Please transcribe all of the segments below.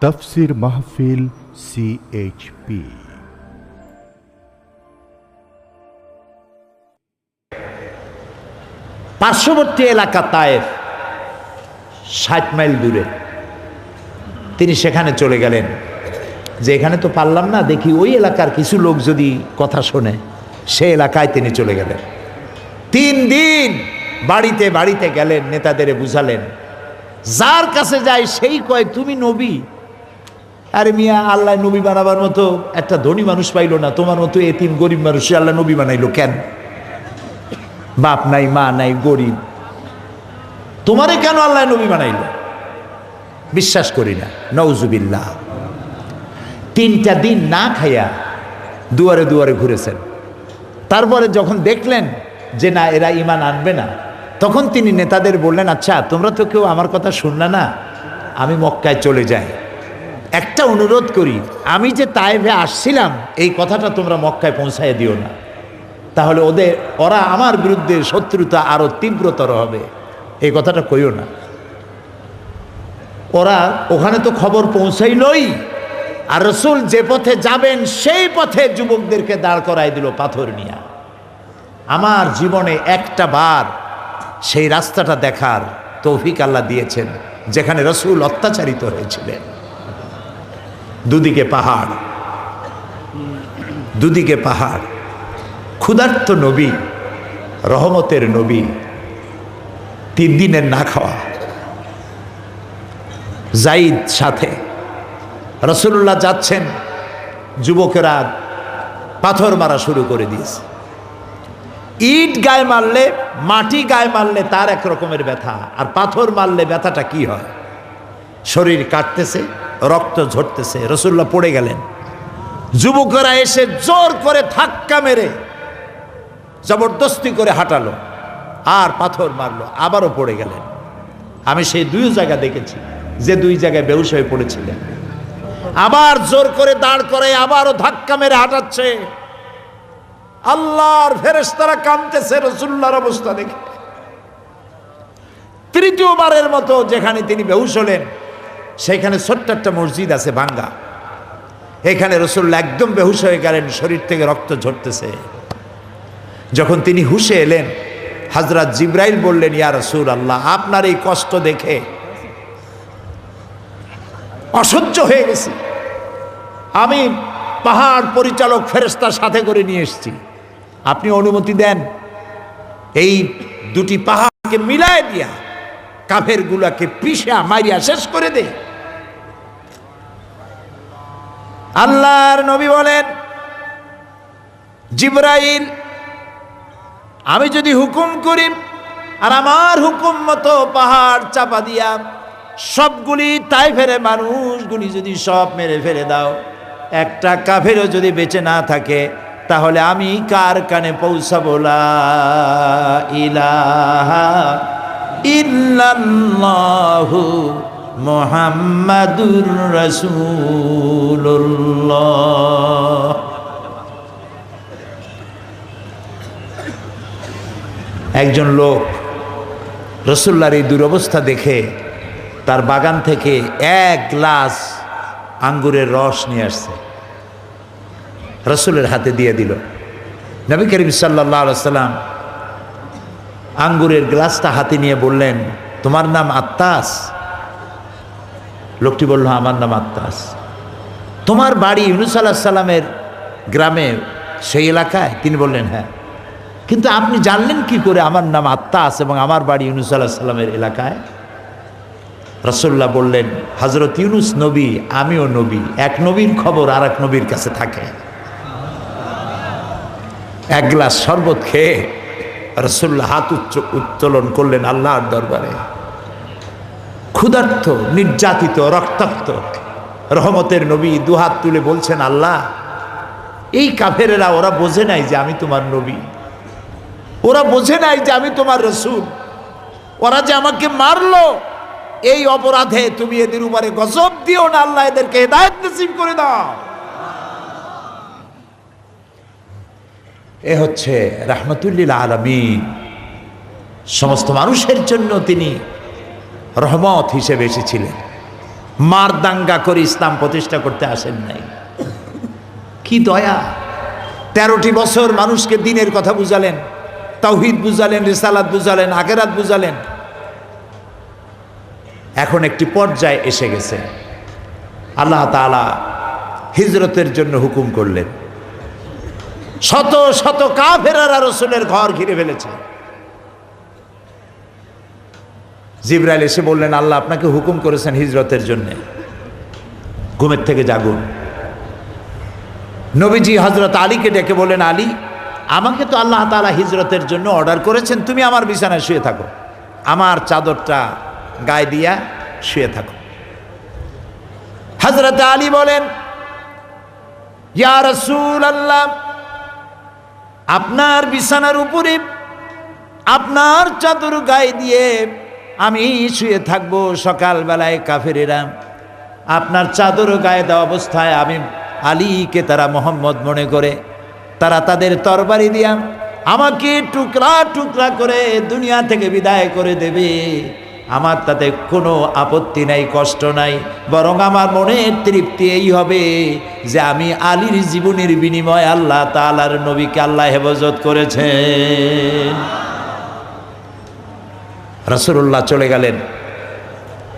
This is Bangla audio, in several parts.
তাফসীর মাহফিল CHP। পার্শ্ববর্তী এলাকা তায়েফ 60 মাইল দূরে। তিনি সেখানে চলে গেলেন যে এখানে তো পারলাম না, দেখি ওই এলাকার কিছু লোক যদি কথা শোনে। সে এলাকায় তিনি চলে গেলেন। 3 দিন বাড়িতে বাড়িতে গেলেন, নেতাদের বুঝালেন। যার কাছে যায় সেই কয় তুমি নবী। আরে মিয়া, আল্লাহ নবী বানাবার মতো একটা ধনী মানুষ পাইলো না, তোমার মতো এতিম গরিব মানুষ আল্লাহ নবী বানাইলো কেন? বাপ নাই, মা নাই, গরিব, তোমারে কেন আল্লাহ নবী বানাইল? বিশ্বাস করি না, নাউজুবিল্লাহ। 3টা দিন না খাইয়া দুয়ারে দুয়ারে ঘুরেছেন। তারপরে যখন দেখলেন যে না, এরা ঈমান আনবে না, তখন তিনি নেতাদের বললেন, আচ্ছা তোমরা তো কেউ আমার কথা শুনলে না, আমি মক্কায় চলে যাই। একটা অনুরোধ করি, আমি যে তায়েফে আসছিলাম এই কথাটা তোমরা মক্কায় পৌঁছায় দিও না, তাহলে ওরা আমার বিরুদ্ধে শত্রুতা আরো তীব্রতর হবে। এই কথাটা কইও না। ওরা ওখানে তো খবর পৌঁছাইলই, আর রাসূল যে পথে যাবেন সেই পথে যুবকদেরকে দাঁড় করাই দিল পাথর নিয়ে। আমার জীবনে একটা বার সেই রাস্তাটা দেখার তৌফিক আল্লাহ দিয়েছেন, যেখানে রাসূল অত্যাচারিত হয়েছিলেন। দুদিকে পাহাড়, দুদিকে পাহাড়, ক্ষুধার্ত নবী, রহমতের নবী, 3 দিনের না খাওয়া। যাইদ সাথে, রাসূলুল্লাহ যাচ্ছেন, যুবকেরা পাথর মারা শুরু করে দিয়েছে। ইট গায়ে মারলে, মাটি গায়ে মারলে তার এক রকমের ব্যথা, আর পাথর মারলে ব্যথাটা কি হয়? শরীর কাটতেছে, রক্ত ঝরতেছে। রাসূলুল্লাহ পড়ে গেলেন। যুবকেরা এসে জোর করে ধাক্কা মেরে জবরদস্তি করে হাঁটালো, আর পাথর মারলো, আবারও পড়ে গেলেন। আমি সেই 2 জায়গা দেখেছি যে 2 জায়গায় বেহুশ হয়ে পড়েছিলেন। আবার জোর করে দাঁড় করে আবারও ধাক্কা মেরে হাঁটাচ্ছে। আল্লাহর ফেরেশতারা কাঁদতেছে রাসূলুল্লাহর অবস্থা দেখে। 3য়বারের মতো যেখানে তিনি বেহুশ হলেন, সেখানে ছোট্ট একটা মসজিদ আছে ভাঙ্গা। এখানে রাসূলুল্লাহ একদম বেহুশ হয়ে গেলেন, শরীর থেকে রক্ত ঝরতেছে। যখন তিনি হুঁশে এলেন, হযরত জিবরাইল বললেন, ইয়া রাসূলুল্লাহ, আপনার এই কষ্ট দেখে অসহ্য হয়ে গেছে। আমি পাহাড় পরিচালক ফেরেশতার সাথে করে নিয়ে এসেছি, আপনি অনুমতি দেন এই 2টি পাহাড়কে মিলায় দিয়া কাফেরগুলোকে পিষা মারিয়া শেষ করে দে। আল্লাহর নবী বলেন, জিবরাইল, আমি যদি হুকুম করি আর আমার হুকুম মতো পাহাড় চাপা দিয়া সবগুলি তায়েফের মানুষগুলি যদি সব মেরে ফেলে দাও, একটা কাফেরও যদি বেঁচে না থাকে, তাহলে আমি কার কানে পৌঁছাবো? লা ইলাহা ইল্লাল্লাহু মুহাম্মাদুর রাসূলুল্লাহ। একজন লোক রাসূলুল্লাহর এই দুরবস্থা দেখে তার বাগান থেকে 1 গ্লাস আঙ্গুরের রস নিয়ে আসছে, রাসূলের হাতে দিয়ে দিল। নবী করিম সাল্লাল্লাহু আলাইহি ওয়াসাল্লাম আঙ্গুরের গ্লাসটা হাতে নিয়ে বললেন, তোমার নাম আত্তাস? লোকটি বলল, আমার নাম আত্তাস। তোমার বাড়ি ইউনূস আলাইহিস সালামের গ্রামে, সেই এলাকায়? তিনি বললেন, হ্যাঁ। কিন্তু আপনি জানলেন কি করে আমার নাম আত্তাস এবং আমার বাড়ি ইউনূস আলাইহিস সালামের এলাকায়? রাসূলুল্লাহ বললেন, হযরত ইউনূস নবী, আমিও নবী, এক নবীর খবর আর এক নবীর কাছে থাকে। 1 গ্লাস শরবত খেয়ে রাসূলুল্লাহ হাত উত্তোলন করলেন আল্লাহর দরবারে। ক্ষুধার্ত, নির্যাতিত, রক্তাক্ত রহমতের নবী 2 হাত তুলে বলছেন, আল্লাহ, এই কাফেরেরা ওরা বোঝে নাই যে আমি তোমার নবী, ওরা বোঝে নাই যে আমি তোমার রাসূল, ওরা যে আমাকে মারলো, এই অপরাধে তুমি এদের উপরে গজব দিও না, আল্লাহ এদেরকে হেদায়েত নসিব করে দাও। এ হচ্ছে রাহমাতুল লিল আলামিন, সমস্ত মানুষের জন্য তিনি রহমত হিসেবে এসেছিলেন। মার দাঙ্গা করে ইসলাম প্রতিষ্ঠা করতে আসেন নাই। কি দয়া! 13টি বছর মানুষকে দ্বীনের কথা বুঝালেন, তাওহীদ বুঝালেন, রিসালাত বুঝালেন, আখিরাত বুঝালেন। এখন একটি পর্যায়ে এসে গেছে, আল্লাহ তাআলা হিজরতের জন্য হুকুম করলেন। শত শত কাফেররা রাসূলের ঘর ঘিরে ফেলেছে। জিবরাইল এসে বললেন, আল্লাহ আপনাকে হুকুম করেছেন হিজরতের জন্য, ঘুমের থেকে জাগুন। নবীজি হযরত আলীকে ডেকে বলেন, আলী, আমাকে তো আল্লাহ তাআলা হিজরতের জন্য অর্ডার করেছেন, তুমি আমার বিছানায় শুয়ে থাকো, আমার চাদরটা গায়ে দিয়া শুয়ে থাকো। হযরত আলী বলেন, ইয়া রাসূলুল্লাহ, আপনার বিছানার উপরে আপনার চাদর গায়ে দিয়ে আমি শুয়ে থাকবো। সকালবেলায় কাফেরেরা আপনার চাদর গায়ে দেওয়া অবস্থায় আমি আলীকে তারা মোহাম্মদ মনে করে তারা তাদের তরবারি দিয়া আমাকে টুকরা টুকরা করে দুনিয়া থেকে বিদায় করে দেবে। আমার তাতে কোনো আপত্তি নাই, কষ্ট নাই, বরং আমার মনের তৃপ্তি এই হবে যে আমি আলীর জীবনের বিনিময়ে আল্লাহ তাআলার নবীকে আল্লাহ হেফাজত করেছেন। রাসূলুল্লাহ চলে গেলেন।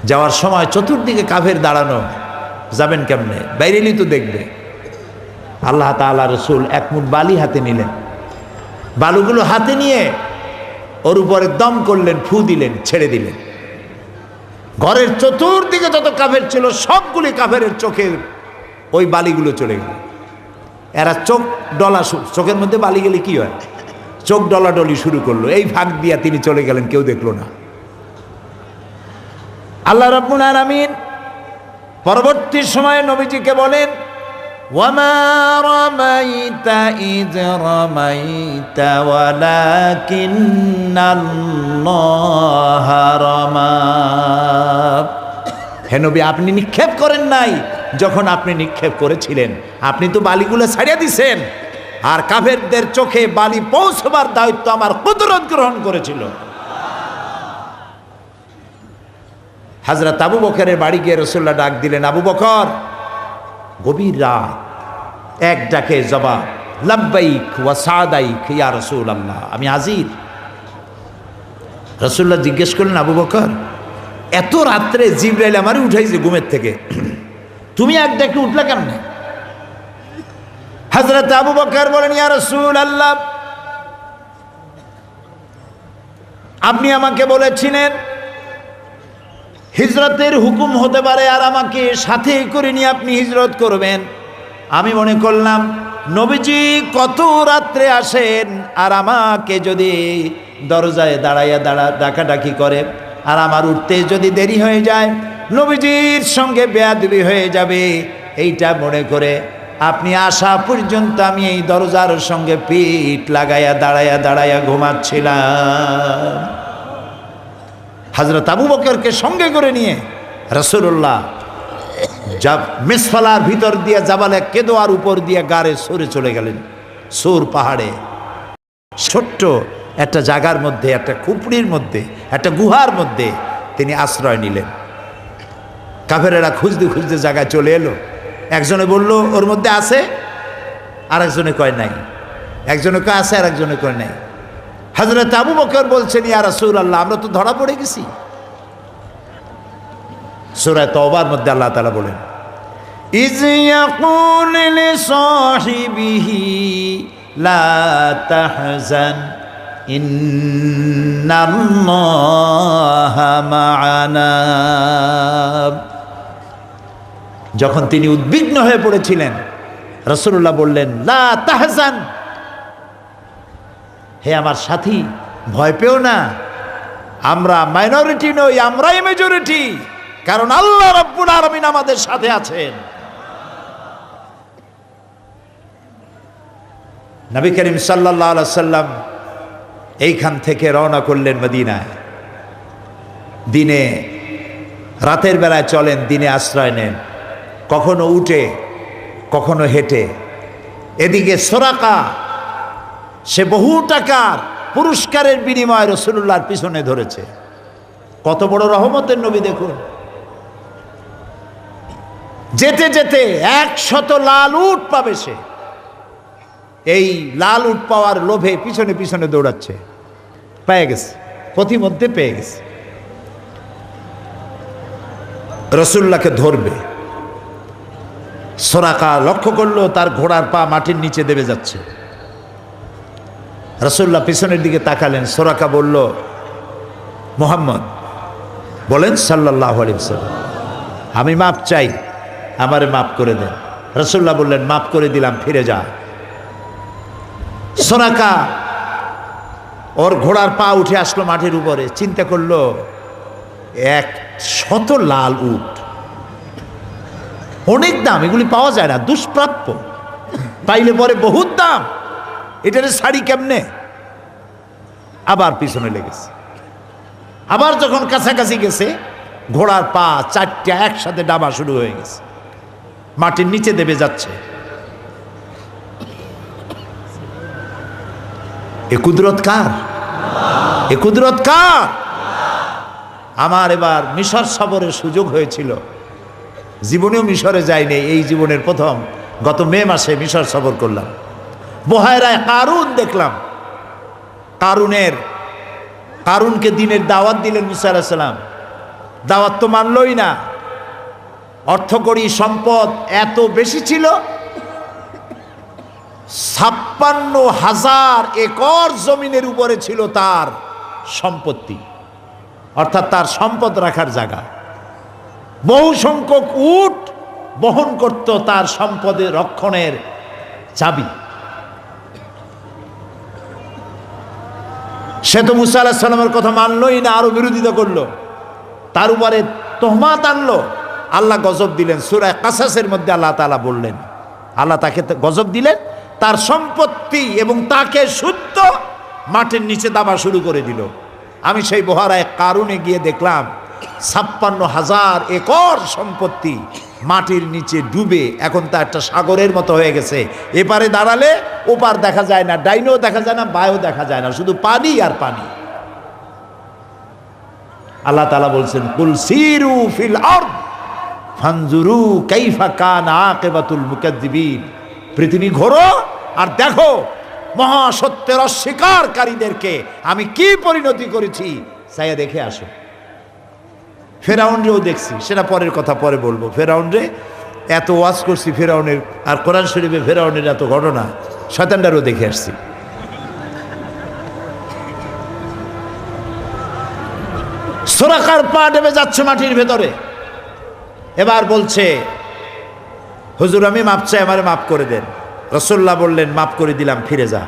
যাওয়ার সময় চতুর্দিকে কাফের দাঁড়ানো, যাবেন কেমনে? বাইরেলি তো দেখবে। আল্লাহ তাআলা রাসূল এক মুঠ বালি হাতে নিলেন, বালুগুলো হাতে নিয়ে ওর উপরে দম করলেন, ফু দিলেন, ছেড়ে দিলেন। ঘরের চতুর্দিকে যত কাফের ছিল সবগুলি কাফেরের চোখের ওই বালিগুলো চলে গেল। এরা চোখ ডলা, চোখের মধ্যে বালি গেলে কি হয়, চোখ ডলাডলি শুরু করলো। এই ভাগ দিয়া তিনি চলে গেলেন, কেউ দেখলো না। আল্লাহ রাব্বুল আলামিন পরবর্তী সময়ে নবীজিকে বলেন, ওয়ামা রামাইতা ইয রামাইতা ওয়ালাকিন্নাল্লাহা রামা। হে নবী, আপনি নিক্ষেপ করেন নাই যখন আপনি নিক্ষেপ করেছিলেন, আপনি তো বালিগুলো ছাড়িয়ে দিছেন, আর কাফেরদের চোখে বালি পৌঁছবার দায়িত্ব আমার কুদরত গ্রহণ করেছিল। হযরত আবু বকরের বাড়ি গিয়ে রাসূলুল্লাহ ডাক দিলেন, আবু বকর। গভীর রাত, এক ডাকে জবাব, লাব্বাইক ওয়া সাদাইক ইয়া রাসূলুল্লাহ, আমি হাজির। রাসূলুল্লাহ জিজ্ঞেস করলেন, আবু বকর, এত রাত্রে জিবরাইল আমারে উঠাইছে ঘুমের থেকে, তুমি এক ডাকে উঠলা কেমনে? হযরত আবু বকর বলেন, ইয়া রাসূলুল্লাহ, আপনি আমাকে বলেছিলেন হিজরতের হুকুম হতে পারে আর আমাকে সাথে করে নিয়ে আপনি হিজরত করবেন। আমি মনে করলাম নবীজি কত রাত্রে আসেন, আর আমাকে যদি দরজায় দাঁড়াইয়া ডাকাডাকি করে আর আমার উঠতে যদি দেরি হয়ে যায়, নবীজির সঙ্গে বেয়াদবি হয়ে যাবে, এইটা মনে করে আপনি আসা পর্যন্ত আমি এই দরজার সঙ্গে পিঠ লাগাইয়া দাঁড়াইয়া ঘুমাচ্ছিলাম। হযরত আবু বকরকে সঙ্গে করে নিয়ে রাসূলুল্লাহ মিসফালার ভিতর দিয়ে জাবালে কেদোয়ার উপর দিয়ে গাড়ে সরে চলে গেলেন। সূর পাহাড়ে ছোট্ট একটা জায়গার মধ্যে, একটা খুপড়ির মধ্যে, একটা গুহার মধ্যে তিনি আশ্রয় নিলেন। কাফেরেরা খুঁজতে খুঁজতে জায়গায় চলে এলো। একজনে বলল ওর মধ্যে আছে, আর একজনে কয় নাই, একজনে কয় আছে, আর একজনে কয় নাই। হযরত আবু বকর বলছেন, ইয়া রাসূলুল্লাহ, আমরা তো ধরা পড়ে গেছি। সূরা তাওবার মধ্যে আল্লাহ তাআলা বলেন, ইয ইয়াকুল লিসাহিবিহি লা তাহজান ইন্নাল্লাহা মা'ানা। যখন তিনি উদ্বিগ্ন হয়ে পড়েছিলেন, রাসূলুল্লাহ বললেন, লা তাহজান, হে আমার সাথী, ভয় পেও না, আমরা মাইনরিটি নই, আমরাই মেজরিটি, কারণ আল্লাহ রাব্বুল আলামিন আমাদের সাথে আছেন। নবী করিম সাল্লাল্লাহু আলাইহি সাল্লাম এইখান থেকে রওনা করলেন মদিনায়। দিনে রাতের বেলায় চলেন, দিনে আশ্রয় নেন, কখনো উঠে কখনো হেঁটে। এদিকে সোরাকা, সে বহু টাকার পুরস্কারের বিনিময়ে রাসূলুল্লাহর পিছনে ধরেছে। কত বড় রহমতের নবী দেখুন। যেতে যেতে 100 লাল উট পাবে সে। এই লাল উট পাওয়ার লোভে পিছনে পিছনে দৌড়াচ্ছে, পেয়ে গেছে, পথিমধ্যে পেয়ে গেছে। রাসূলুল্লাহকে ধরবে, সুরাকা লক্ষ্য করলো তার ঘোড়ার পা মাটির নিচে দেবে যাচ্ছে। রাসূলুল্লাহ পিছনের দিকে তাকালেন, সুরাকা বলল, মুহাম্মদ বলেন সাল্লাল্লাহু আলাইহি ওয়াসাল্লাম, আমি মাপ চাই, আমারে মাফ করে দেন। রাসূলুল্লাহ বললেন, মাফ করে দিলাম, ফিরে যা। সুরাকা ওর ঘোড়ার পা উঠে আসলো মাটির উপরে, চিন্তা করলো 100 লাল উট, অনেক দাম, এগুলি পাওয়া যায় না, দুষ্প্রাপ্য, পাইলে পরে বহুত দাম, এটারে শাড়ি কেমনে। আবার পিছনে লেগেছে, আবার যখন কাছাকাছি গেছে ঘোড়ার পা 4টা একসাথে ডাবা শুরু হয়ে গেছে, মাটির নিচে দেবে যাচ্ছে। এ কুদরত কার? এ কুদরত কার? আমার এবার মিশর সফরের সুযোগ হয়েছিল, জীবনেও মিশরে যাইনি, এই জীবনের প্রথম গত মে মাসে মিশর সফর করলাম। বহায়রায় কারুন দেখলাম। কারুনকে দিনের দাওয়াত দিলেন মুসা আলাইহিস সালাম, দাওয়াত তো মানলই না। অর্থকড়ি সম্পদ এত বেশি ছিল, 56,000 একর জমিনের উপরে ছিল তার সম্পত্তি, অর্থাৎ তার সম্পদ রাখার জায়গা। বহু সংখ্যক উট বহন করত তার সম্পদের রক্ষণের চাবি। সে তো মুসা আলাইহিস সালামের কথা মানলই না, আরো বিরোধিতা করলো, তার উপরে তোহমাত আনলো। আল্লাহ গজব দিলেন, সূরা কাসাসের মধ্যে আল্লাহ তাআলা বললেন, আল্লাহ তাকে গজব দিলেন, তার সম্পত্তি এবং তাকে শুদ্ধ মাটির নিচে দাবা শুরু করে দিল। আমি সেই বহারায় কারুনে গিয়ে দেখলাম 56,000 একর সম্পত্তি মাটির নিচে ডুবে এখন তা একটা সাগরের মতো হয়ে গেছে। এপারে দাঁড়ালে ওপার দেখা যায় না, ডাইনেও দেখা যায় না, বাঁয়েও দেখা যায় না, শুধু পানি আর পানি। আল্লাহ তাআলা বলছেন, কুল সিরু ফিল আরদ ফানজুরু কাইফা কানা আকিবাতুল মুকাজ্জিবিন, পৃথিবী ঘোরো আর দেখো মহাসত্যের অস্বীকারীদেরকে আমি কি পরিণতি করেছি, চাইয়া দেখে আসো। ফেরাউনরেও দেখছি, সেটা পরের কথা, পরে বলবো। ফেরাউনরে এত ওয়াজ করছি, ফেরাউনের আর কোরআন শরীফে ফেরাউনের এত ঘটনা, শয়তানটারও দেখে আসছি। সুরাকার পা ডেবে যাচ্ছে মাটির ভেতরে। এবার বলছে, হুজুর আমি মাপ চাই, আমারে মাফ করে দেন। রাসূলুল্লাহ বললেন, মাফ করে দিলাম, ফিরে যা।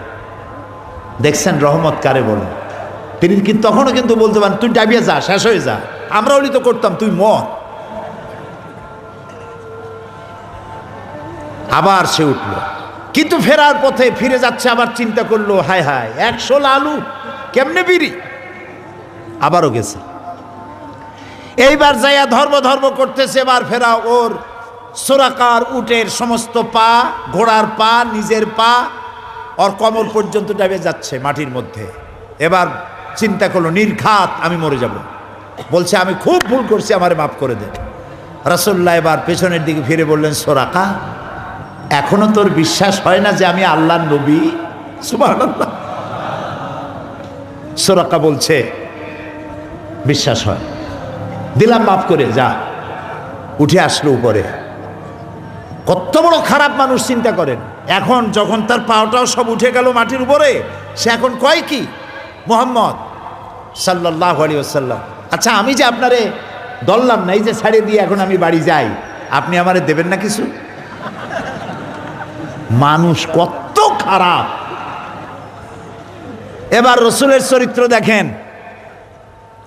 দেখছেন রহমত কারে বলে। তিনি কিন্তু তখনও কিন্তু বলতে পারেন, তুই ডাবিয়ে যা, শেষ হয়ে যা, আমরা ওলি তো করতাম, তুই মর। আবার সে উঠল, কিন্তু ফেরার পথে ফিরে যাচ্ছে, আবার চিন্তা করলো, হায় হায় 100 লালু কেমনে বিড়ি। আবারও গেছে, এইবার যাইয়া ধর্ম করতেছে। এবার ফেরা ওর সুরাকার উটের সমস্ত পা, ঘোড়ার পা, নিজের পা, ওর কোমর পর্যন্ত ডাবে যাচ্ছে মাটির মধ্যে। এবার চিন্তা করলো, নির্ঘাত আমি মরে যাব। বলছে, আমি খুব ভুল করছি, আমারে মাফ করে দেন। রাসূলুল্লাহ এবার পেছনের দিকে ফিরে বললেন, সুরাকা এখনো তোর বিশ্বাস হয় না যে আমি আল্লাহর নবী? সুবহানাল্লাহ। সুরাকা বলছে, বিশ্বাস হয়, দিলাম মাফ করে, যা। উঠে আসলো উপরে। কত বড় খারাপ মানুষ চিন্তা করেন। এখন যখন তার পাওটাও সব উঠে গেল মাটির উপরে, সে এখন কয় কি, মুহাম্মদ সাল্লাল্লাহু আলাইহি ওয়াসাল্লাম, আচ্ছা আমি যে আপনারে দললাম না, এই যে ছাড়িয়ে দিয়ে এখন আমি বাড়ি যাই, আপনি আমারে দেবেন না কিছু? মানুষ কত খারাপ। এবার রসুলের চরিত্র দেখেন,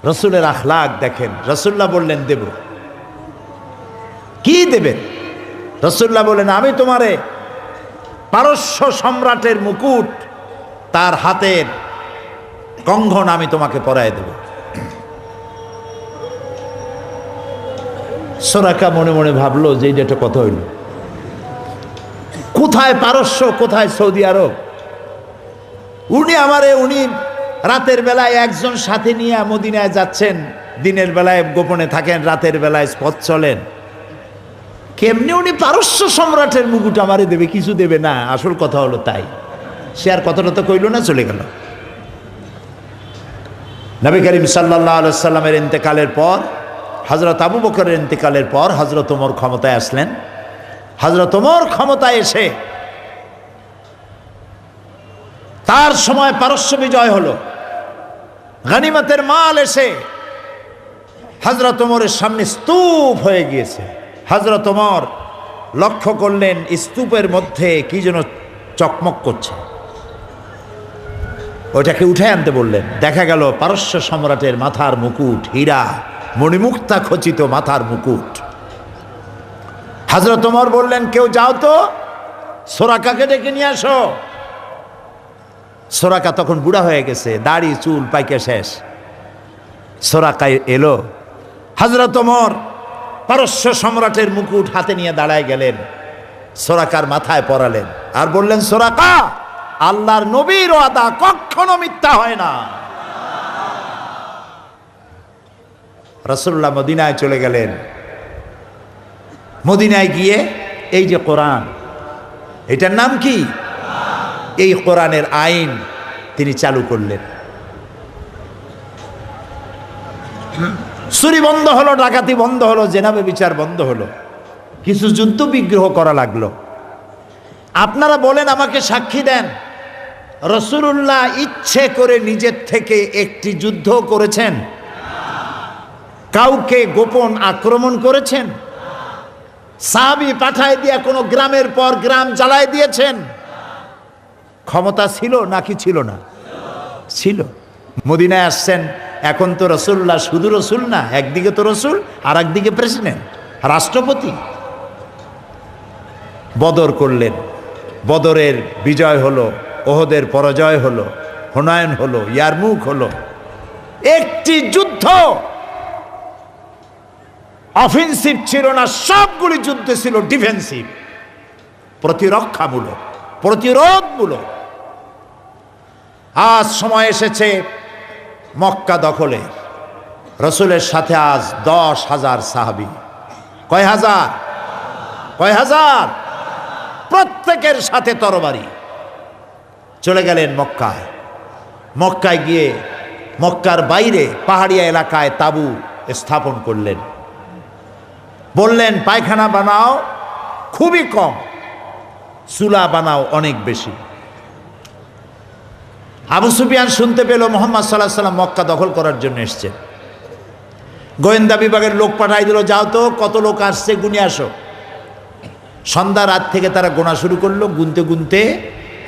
রসুলের আখলাক দেখেন। রাসূলুল্লাহ বললেন, দেব। কি দেবেন? রাসূলুল্লাহ বললেন, আমি তোমারে পারস্য সম্রাটের মুকুট, তার হাতের কঙ্গন আমি তোমাকে পরায় দেব। সুরাকা মনে মনে ভাবলো যে এটা কথা হইল, কোথায় পারস্য, কোথায় সৌদি আরব। উনি রাতের বেলায় একজন সাথে নিয়ে মদিনায় যাচ্ছেন, দিনের বেলায় গোপনে থাকেন, রাতের বেলায় পথ চলেন। কেমনি উনি পারস্য সম্রাটের মুকুট আমারে দেবে, কিছু দেবে না। আসল কথা হলো তাই। সে আর কথাটা তো কইল না, চলে গেল। নবী করিম সাল্লাল্লাহু আলাইহি সাল্লামের ইন্তেকালের পর, হযরত আবু বকরের ইন্তেকালের পর হযরত ওমর ক্ষমতায় আসলেন। হযরত ওমর ক্ষমতায় এসে তার সময় পারস্য বিজয় হলো, গনিমতের মাল এসে হযরত ওমরের সামনে স্তূপ হয়ে গিয়েছে। হযরত ওমর লক্ষ্য করলেন স্তূপের মধ্যে কি যেন চকমক করছে, ওইটাকে উঠে আনতে বললেন। দেখা গেল পারস্য সম্রাটের মাথার মুকুট, হীরা মণিমুক্তা খচিত মাথার মুকুট। হযরত ওমর বললেন, কেউ যাও তো, সোরাকাকে ডেকে নিয়ে আসো। সোরাকা তখন বুড়া হয়ে গেছে, দাড়ি চুল পাইকে শেষ। সোরাকায় এলো। হযরত ওমর পারস্য সম্রাটের মুকুট হাতে নিয়ে দাঁড়ায় গেলেন, সোরাকার মাথায় পরালেন আর বললেন, সোরাকা, আল্লাহর নবীর ওয়াদা কখনো মিথ্যা হয় না। রাসূলুল্লাহ মদিনায় চলে গেলেন। মদিনায় গিয়ে এই যে কোরআন, এটার নাম কি? এই কোরআনের আইন তিনি চালু করলেন। চুরি বন্ধ হলো, ডাকাতি বন্ধ হলো, জেনাবে বিচার বন্ধ হলো, কিছু যুদ্ধ বিগ্রহ করা লাগলো। আপনারা বলেন, আমাকে সাক্ষী দেন, রাসূলুল্লাহ ইচ্ছে করে নিজের থেকে একটি যুদ্ধ করেছেন? কাউকে গোপন আক্রমণ করেছেন? সাহাবী পাঠায় দিয়া কোনো গ্রামের পর গ্রাম জ্বালায় দিয়েছেন? ক্ষমতা ছিল নাকি ছিল না? ছিল। মদিনায় আসছেন, এখন তো রাসূলুল্লাহ শুধু রাসূল না, একদিকে তো রাসূল আর একদিকে প্রেসিডেন্ট, রাষ্ট্রপতি। বদর করলেন, বদরের বিজয় হলো, ওহদের পরাজয় হলো, হুনায়ন হলো, ইয়ারমুক হলো। একটি যুদ্ধ অফেন্সিভ ছিল না, সবগুলি যুদ্ধ ছিল ডিফেন্সিভ, প্রতিরক্ষামূলক, প্রতিরোধমূলক। আজ সময় এসেছে মক্কা দখলের। রসুলের সাথে আজ 10,000 সাহাবী। কয় হাজার? কয় হাজার? প্রত্যেকের সাথে তরবারি। চলে গেলেন মক্কায়। মক্কায় গিয়ে মক্কার বাইরে পাহাড়িয়া এলাকায় তাঁবু স্থাপন করলেন। বললেন, পায়খানা বানাও খুবই কম, চুলা বানাও অনেক বেশি। আবু সুফিয়ান শুনতে পেল মুহাম্মদ সাল্লাল্লাহু আলাইহি ওয়াসাল্লাম মক্কা দখল করার জন্য এসেছেন। গোয়েন্দা বিভাগের লোক পাঠাই দিল, যাও তো কত লোক আসছে গুনে আসো। সন্ধ্যা রাত থেকে তারা গোনা শুরু করলো, গুনতে গুনতে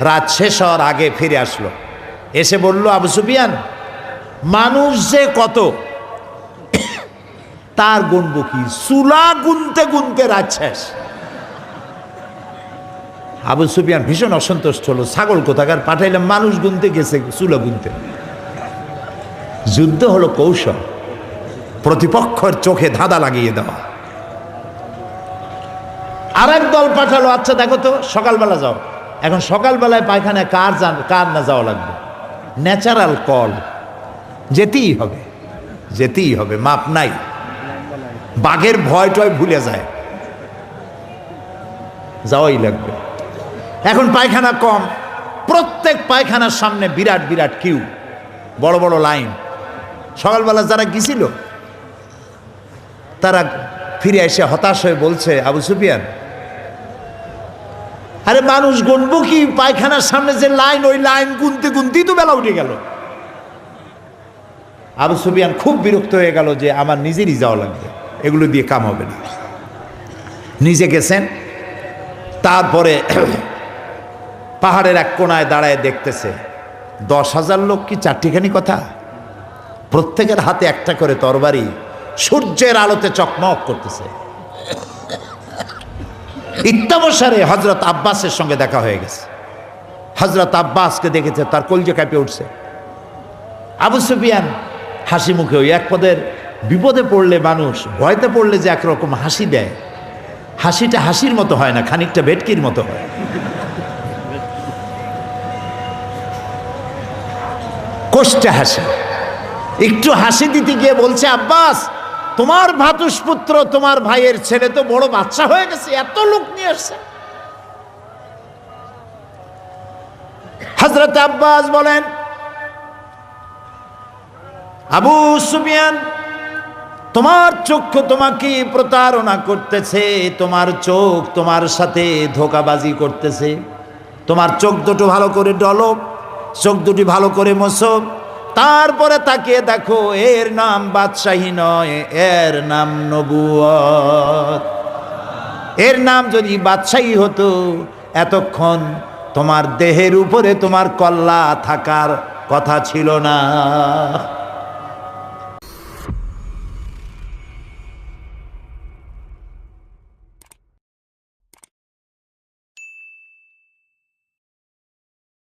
রাত শেষ হওয়ার আগে ফিরে আসলো। এসে বলল, আবু সুফিয়ান, মানুষ যে কত তার গুনবো কি? চুলা গুনতে গুনতে রাত শেষ। আবু সুফিয়ান ভীষণ অসন্তুষ্ট হলো, ছাগল কোথাকার পাঠাইলাম, মানুষ গুনতে গেছে চুলা গুনতে। যুদ্ধ হলো কৌশল, প্রতিপক্ষের চোখে ধাঁধা লাগিয়ে দেওয়া। আরেক দল পাঠালো, আচ্ছা দেখো তো, সকালবেলা যাও। এখন সকালবেলায় পায়খানায় কার না যাওয়া লাগবে? ন্যাচারাল কল, যেতেই হবে, যেতেই হবে, মাপ নাই। বাঘের ভয় টয় ভুলে যায়, যাওয়াই লাগবে। এখন পায়খানা কম, প্রত্যেক পায়খানার সামনে বিরাট বিরাট কিউ, বড় বড় লাইন। সকালবেলা যারা গেছিল তারা ফিরে এসে হতাশ হয়ে বলছে, আবু সুফিয়ান, আরে মানুষ গুনবো কি? পায়খানার সামনে যে লাইন, ওই লাইন গুনতে গুনতেই তো বেলা উঠে গেল। আবু সুফিয়ান খুব বিরক্ত হয়ে গেল যে আমার নিজেরই যাওয়া লাগবে, এগুলো দিয়ে কাম হবে না। নিজে গেছেন। তারপরে পাহাড়ের এক কোনায় দাঁড়ায় দেখতেছে 10,000 লোক কি চারটিখানি কথা? প্রত্যেকের হাতে একটা করে তরবারি, সূর্যের আলোতে চকমক করতেছে। ইত্তাবসারে হযরত আব্বাসের সঙ্গে দেখা হয়ে গেছে। হযরত আব্বাসকে দেখেছে, তার কলজে কাঁপে উঠছে। আবু সুফিয়ান হাসি মুখে, ওই এক পদের বিপদে পড়লে মানুষ ভয়তে পড়লে যে একরকম হাসি দেয়, হাসিটা হাসির মতো হয় না, খানিকটা ভেটকির মতো হয়। কষ্টে হাসি। একটু হাসি দিতে গিয়ে বলছে, আব্বাস, তোমার ভ্রাতুষ্পুত্র তোমার ভাইয়ের ছেলে তো বড় বাচ্চা হয়ে গেছে, এত লোক নিয়ে আসছে। হযরত আব্বাস বলেন, আবু সুফিয়ান, তোমার চক্ষু তোমাকে প্রতারণা করতেছে, তোমার চোখ তোমার সাথে ধোঁকাবাজি করতেছে। তোমার চোখ দুটো ভালো করে ডলো, চোখ দুটি ভালো করে মোছো, তারপরে তাকিয়ে দেখো, এর নাম বাদশাহী নয়, এর নাম নবুয়ত। এর নাম যদি বাদশাহী হতো, এতক্ষণ তোমার দেহের উপরে তোমার কল্লা থাকার কথা ছিল না।